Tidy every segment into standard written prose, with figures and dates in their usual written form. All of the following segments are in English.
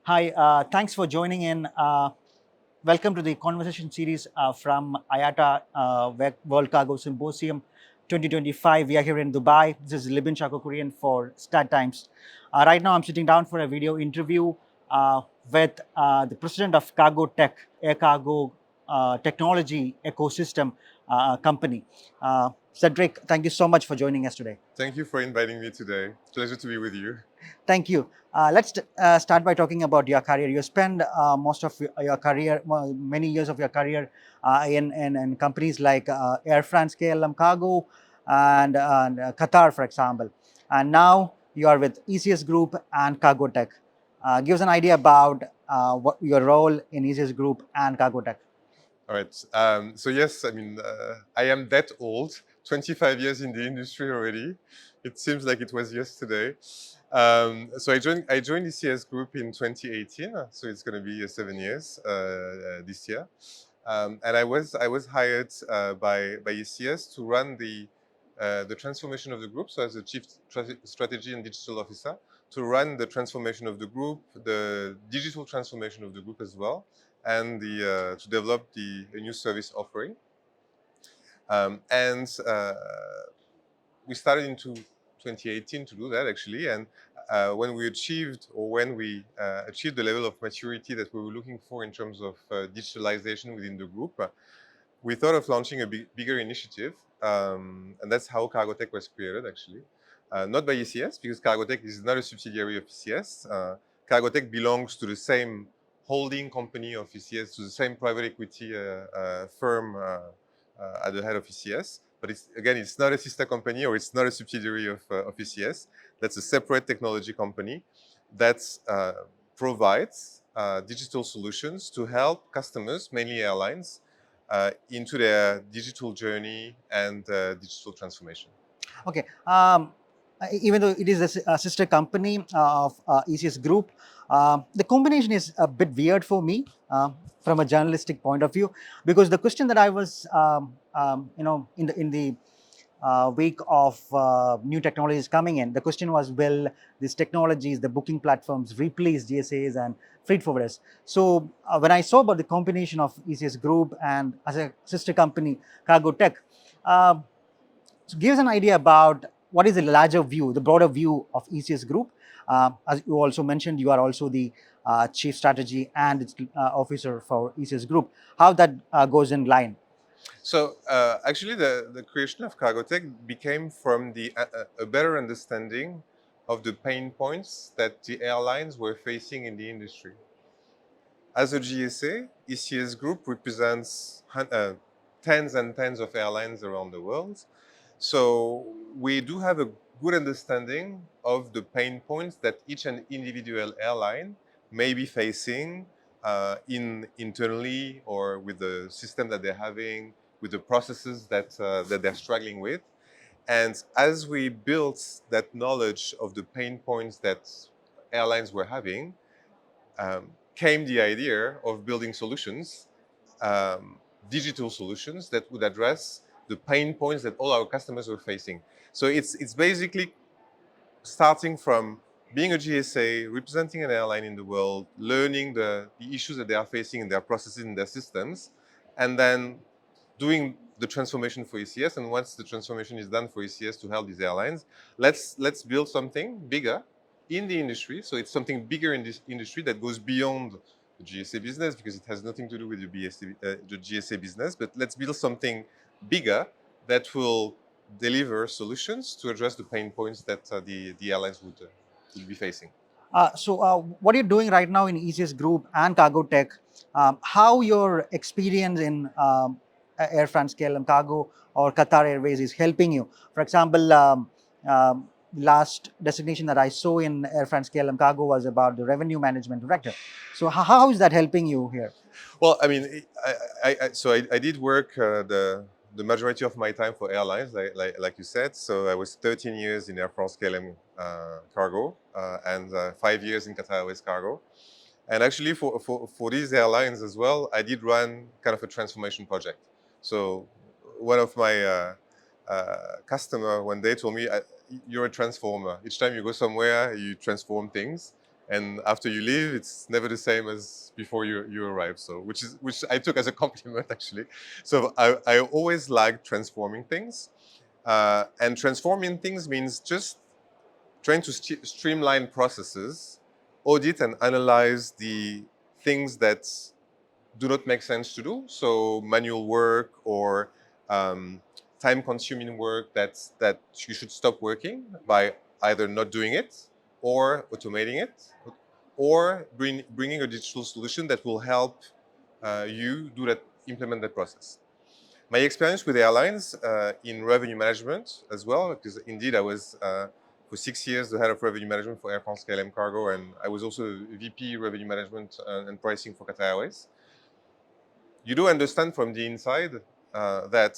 Hi, thanks for joining in. Welcome to the conversation series from IATA World Cargo Symposium 2025. We are here in Dubai. This is Libin, Chacko, Kurian for Start Times. Right now, I'm sitting down for a video interview with the president of CargoTech, Air Cargo Technology Ecosystem Company. Cedric, thank you so much for joining us today. Thank you for inviting me today. Pleasure to be with you. Thank you. Let's start by talking about your career. You spend most of your career, many years of your career in companies like Air France, KLM Cargo, and Qatar, for example. And now you are with ECS Group and CargoTech. Give us an idea about what your role in ECS Group and CargoTech. All right. So yes, I am that old. 25 years in the industry already. It seems like it was yesterday. So I joined ECS Group in 2018. So it's going to be 7 years this year. And I was hired by ECS to run the transformation of the group. So as the chief strategy and digital officer, to run the transformation of the group, the digital transformation of the group as well, and to develop a new service offering. And we started into 2018 to do that actually. And when we achieved the level of maturity that we were looking for in terms of digitalization within the group, we thought of launching a bigger initiative. And that's how CargoTech was created actually. Not by ECS, because CargoTech is not a subsidiary of ECS. CargoTech belongs to the same holding company of ECS, to the same private equity firm at the head of ECS. But it's not a sister company, or it's not a subsidiary of ECS. That's a separate technology company that provides digital solutions to help customers, mainly airlines, into their digital journey and digital transformation. Okay. Even though it is a sister company of ECS Group, the combination is a bit weird for me from a journalistic point of view, because the question that I was, in the week of new technologies coming in, the question was, will these technologies, the booking platforms, replace GSAs and freight forwarders? So when I saw about the combination of ECS Group and as a sister company, CargoTech, so give us an idea about what is the larger view, the broader view of ECS Group. As you also mentioned, you are also the chief strategy and officer for ECS Group. How that goes in line? So actually, the creation of CargoTech became from a better understanding of the pain points that the airlines were facing in the industry. As a GSA, ECS Group represents tens and tens of airlines around the world. So we do have a good understanding of the pain points that each and individual airline may be facing internally, or with the system that they're having, with the processes that they're struggling with. And as we built that knowledge of the pain points that airlines were having, came the idea of building solutions, digital solutions that would address the pain points that all our customers were facing. So it's basically starting from being a GSA, representing an airline in the world, learning the issues that they are facing in their processes, in their systems, and then doing the transformation for ECS. And once the transformation is done for ECS to help these airlines, let's build something bigger in the industry. So it's something bigger in this industry that goes beyond the GSA business, because it has nothing to do with the GSA business. But let's build something bigger that will deliver solutions to address the pain points that the airlines would be facing. What you're doing right now in ECS Group and CargoTech, how your experience in Air France, KLM Cargo, or Qatar Airways is helping you? For example, last designation that I saw in Air France, KLM Cargo was about the revenue management director. So how is that helping you here? Well, I mean, I did work the majority of my time for airlines, like you said. So I was 13 years in Air France KLM Cargo, and 5 years in Qatar Airways Cargo. And actually, for these airlines as well, I did run kind of a transformation project. So one of my customer, one day, told me, "You're a transformer. Each time you go somewhere, you transform things." and after you leave, it's never the same as before you arrive. So, which I took as a compliment actually. So I always like transforming things, and transforming things means just trying to streamline processes, audit and analyze the things that do not make sense to do. So manual work or time-consuming work that you should stop working by either not doing it or automating it, or bringing a digital solution that will help you do that, implement that process. My experience with airlines in revenue management as well, because indeed I was for 6 years the head of revenue management for Air France KLM Cargo, and I was also VP revenue management and pricing for Qatar Airways. You do understand from the inside that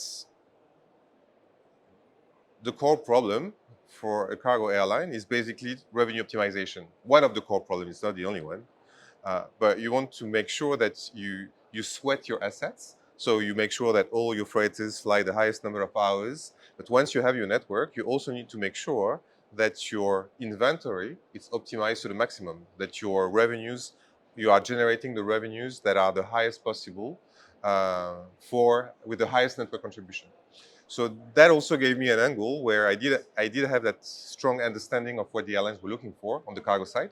the core problem for a cargo airline is basically revenue optimization. One of the core problems, it's not the only one. But you want to make sure that you sweat your assets. So you make sure that all your freighters fly the highest number of hours. But once you have your network, you also need to make sure that your inventory is optimized to the maximum, that your revenues, you are generating the revenues that are the highest possible with the highest network contribution. So that also gave me an angle where I did have that strong understanding of what the airlines were looking for on the cargo side.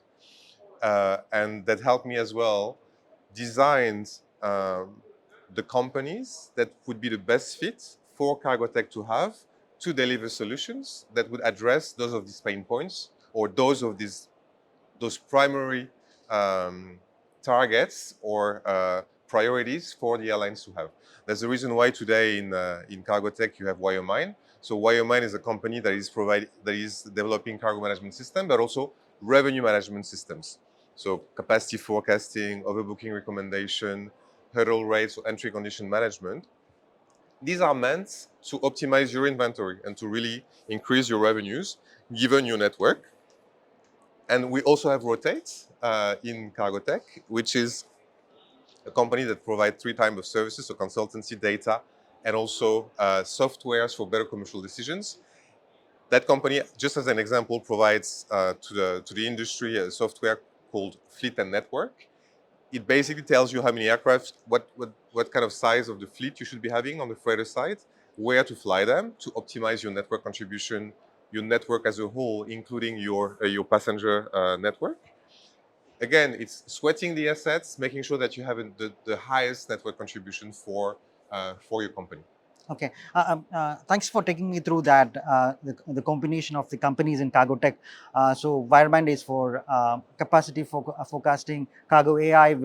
And that helped me as well design the companies that would be the best fit for CargoTech to have to deliver solutions that would address those of these pain points or those primary targets or priorities for the airlines to have. That's the reason why today in CargoTech you have Wiomine. So Wiomine is a company that is developing cargo management system, but also revenue management systems. So capacity forecasting, overbooking recommendation, hurdle rates, or entry condition management. These are meant to optimize your inventory and to really increase your revenues given your network. And we also have Rotate in CargoTech, which is a company that provides 3 types of services, so consultancy, data, and also softwares for better commercial decisions. That company, just as an example, provides to the industry a software called Fleet and Network. It basically tells you how many aircraft, what kind of size of the fleet you should be having on the freighter side, where to fly them to optimize your network contribution, your network as a whole, including your passenger network. Again, it's sweating the assets, making sure that you have the highest network contribution for your company. Okay, thanks for taking me through that, the combination of the companies in CargoTech. So Wiremind is for capacity forecasting. Cargo AI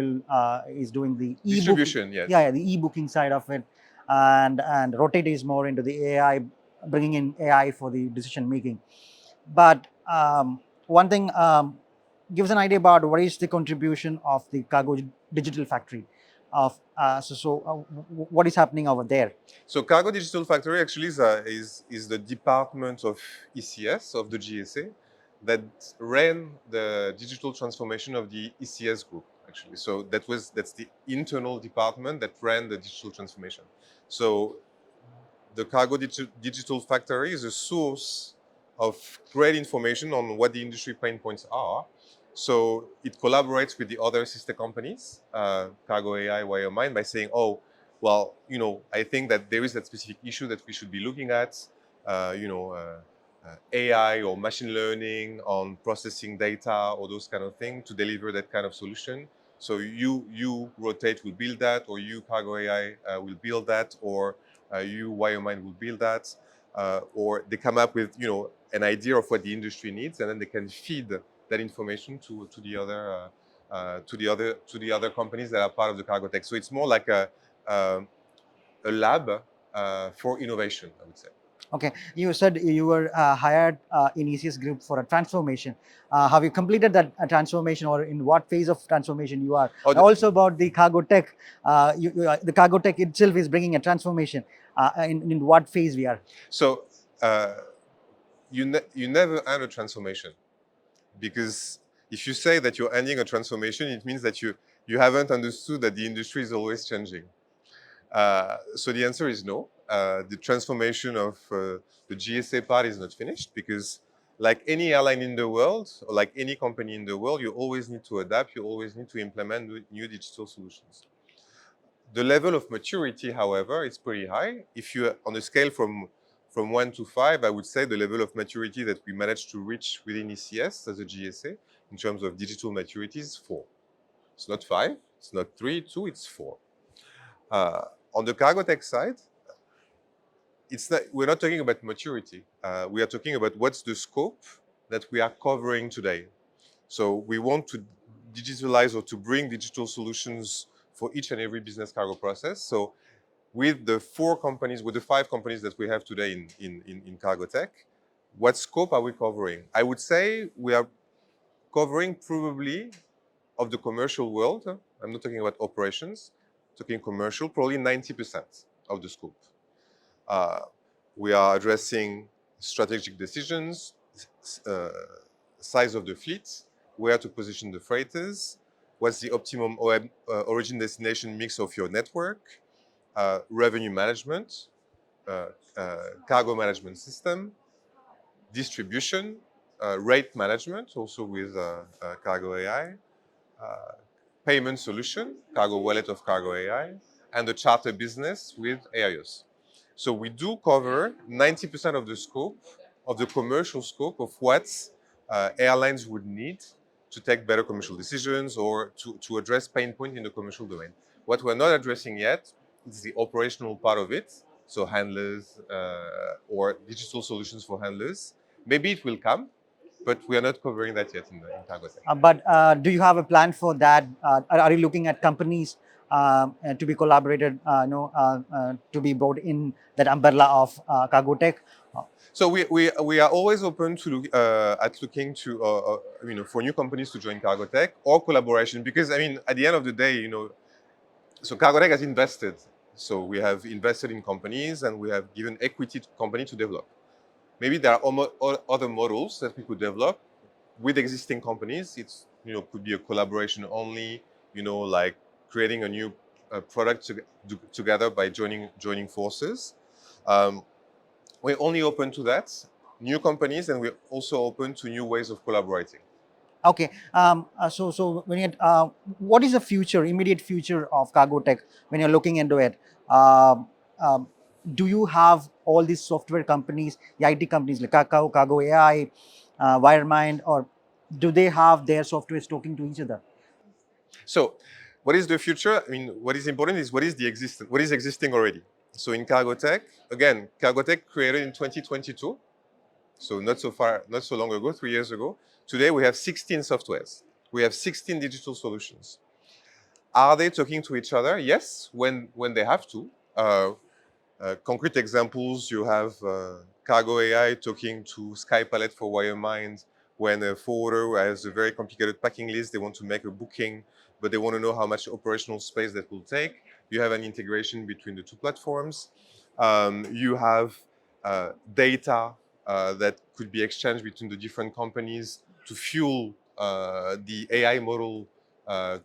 is doing the Distribution, yes. Yeah, the e-booking side of it, and Rotate is more into the AI, bringing in AI for the decision making. But one thing gives an idea about what is the contribution of the cargo digital factory of what is happening over there. So Cargo Digital Factory actually is the department of ECS, of the GSA, that ran the digital transformation of the ECS group, actually. So that's the internal department that ran the digital transformation. So the Cargo Digital Factory is a source of great information on what the industry pain points are. So it collaborates with the other sister companies, Cargo AI, Wiomine, by saying, oh, well, I think that there is that specific issue that we should be looking at, AI or machine learning on processing data or those kind of things to deliver that kind of solution. So you Rotate will build that, or you Cargo AI will build that, or you Wiomine will build that, or they come up with an idea of what the industry needs, and then they can feed that information to the other companies that are part of the CargoTech. So it's more like a lab for innovation, I would say. Okay, you said you were hired in ECS Group for a transformation. Have you completed that transformation, or in what phase of transformation you are? Also about the CargoTech, the CargoTech itself is bringing a transformation. In what phase we are? So you never end a transformation, because if you say that you're ending a transformation, it means that you haven't understood that the industry is always changing. So the answer is no. The transformation of the GSA part is not finished, because like any airline in the world, or like any company in the world, you always need to adapt, you always need to implement new digital solutions. The level of maturity, however, is pretty high. If you're on a scale from 1 to 5, I would say the level of maturity that we managed to reach within ECS as a GSA in terms of digital maturity is 4. It's not 5, it's not 3, 2, it's 4. On the CargoTech side, we're not talking about maturity. We are talking about what's the scope that we are covering today. So we want to digitalize or to bring digital solutions for each and every business cargo process. So with the 5 companies that we have today in CargoTech, what scope are we covering? I would say we are covering probably of the commercial world. I'm not talking about operations, talking commercial, probably 90% of the scope. We are addressing strategic decisions, size of the fleet, where to position the freighters, what's the optimum origin destination mix of your network, revenue management, cargo management system, distribution, rate management, also with Cargo AI, payment solution, Cargo Wallet of Cargo AI, and the charter business with Aerios. So we do cover 90% of the scope, of the commercial scope of what airlines would need to take better commercial decisions or to address pain point in the commercial domain. What we're not addressing yet is the operational part of it, so handlers or digital solutions for handlers. Maybe it will come, but we are not covering that yet in CargoTech. But do you have a plan for that? Are you looking at companies to be collaborated, to be brought in that umbrella of CargoTech? So we are always open to looking to for new companies to join CargoTech or collaboration, because I mean at the end of the day, so CargoTech has invested. So we have invested in companies and we have given equity to company to develop. Maybe there are other models that we could develop with existing companies. It's could be a collaboration only, like creating a new product together by joining forces. We're only open to that, new companies, and we're also open to new ways of collaborating. Okay. So when you, what is the future, immediate future of CargoTech when you're looking into it? Do you have all these software companies, the IT companies like Chacko, Cargo AI, Wiremind, or do they have their softwares talking to each other? So, what is the future? I mean, what is important is what is existing already. So in CargoTech, again, CargoTech created in 2022, so not so long ago, 3 years ago. Today we have 16 softwares. We have 16 digital solutions. Are they talking to each other? Yes, when they have to. Concrete examples, you have Cargo AI talking to SkyPallet for Wiremind. When a forwarder has a very complicated packing list, they want to make a booking, but they want to know how much operational space that will take. You have an integration between the two platforms. You have data that could be exchanged between the different companies to fuel the AI model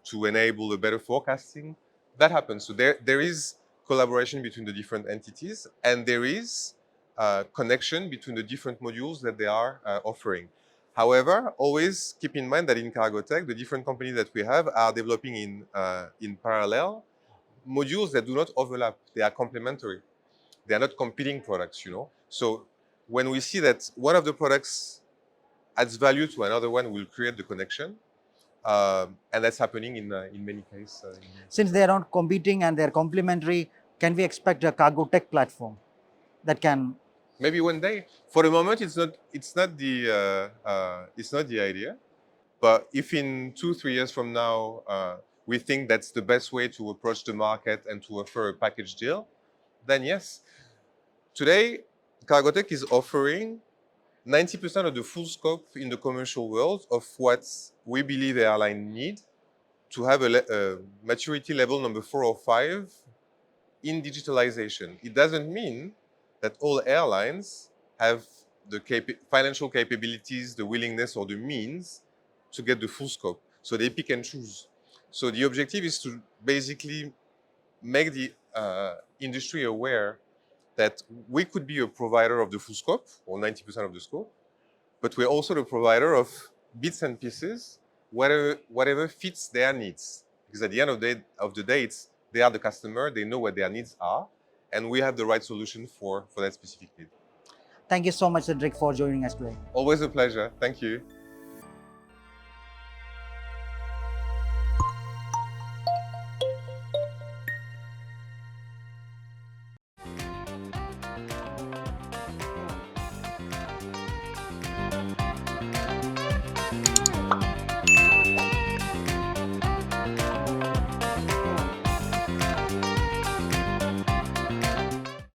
to enable a better forecasting. That happens. So there is collaboration between the different entities, and there is connection between the different modules that they are offering. However, always keep in mind that in CargoTech, the different companies that we have are developing in parallel modules that do not overlap. They are complementary. They are not competing products, So when we see that one of the products adds value to another one, we'll create the connection. And that's happening in many cases. Since they are not competing and they're complementary, can we expect a CargoTech platform that can? Maybe one day. For the moment, it's not the idea. But if in 2-3 years from now we think that's the best way to approach the market and to offer a package deal, then yes. Today, CargoTech is offering 90% of the full scope in the commercial world of what we believe airlines need to have a maturity level number 4 or 5 in digitalization. It doesn't mean that all airlines have the financial capabilities, the willingness, or the means to get the full scope. So they pick and choose. So the objective is to basically make the industry aware that we could be a provider of the full scope, or 90% of the scope, but we're also the provider of bits and pieces, whatever fits their needs. Because at the end of the day, they are the customer, they know what their needs are, and we have the right solution for that specific need. Thank you so much, Cedric, for joining us today. Always a pleasure. Thank you.